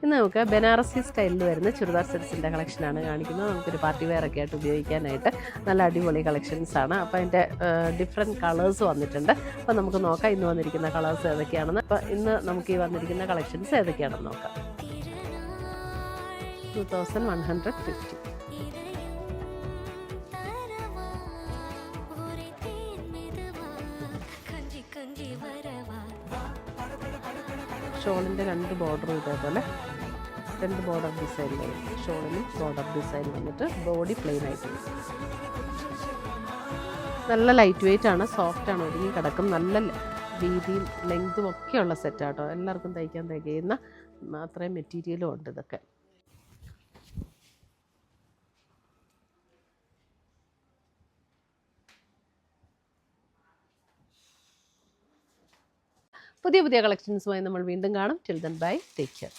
ഇന്ന് നമുക്ക് ബനാറസി സ്റ്റൈലിൽ വരുന്ന ചുരിദാർ സെറ്റ്സിൻ്റെ കളക്ഷനാണ് കാണിക്കുന്നത്. നമുക്കൊരു പാർട്ടി വെയർ ഒക്കെ ആയിട്ട് ഉപയോഗിക്കാനായിട്ട് നല്ല അടിപൊളി കളക്ഷൻസാണ്. അപ്പോൾ അതിൻ്റെ ഡിഫറെൻറ്റ് കളേഴ്സ് വന്നിട്ടുണ്ട്. അപ്പോൾ നമുക്ക് നോക്കാം ഇന്ന് വന്നിരിക്കുന്ന കളേഴ്സ് ഏതൊക്കെയാണെന്ന്. അപ്പോൾ ഇന്ന് നമുക്ക് ഈ വന്നിരിക്കുന്ന കളക്ഷൻസ് ഏതൊക്കെയാണെന്ന് നോക്കാം. 2150. ഷോളിൻ്റെ 2 ബോർഡറും ഇതേപോലെ 2 ബോർഡർ ഡിസൈൻ വരും. ഷോളിന് ബോർഡർ ഡിസൈൻ വന്നിട്ട് ബോഡി പ്ലെയിൻ ആയിട്ട് വരും. നല്ല ലൈറ്റ് വെയിറ്റ് ആണ്, സോഫ്റ്റ് ആണ്, ഒതുങ്ങി കിടക്കും. നല്ല വീതിയും ലെങ്തും ഒക്കെയുള്ള സെറ്റാട്ടോ. എല്ലാവർക്കും തയ്ക്കാൻ തികയുന്ന അത്രയും മെറ്റീരിയലും ഉണ്ട്. ഇതൊക്കെ പുതിയ കളക്ഷൻസുമായി നമ്മൾ വീണ്ടും കാണും. Till then bye, take care.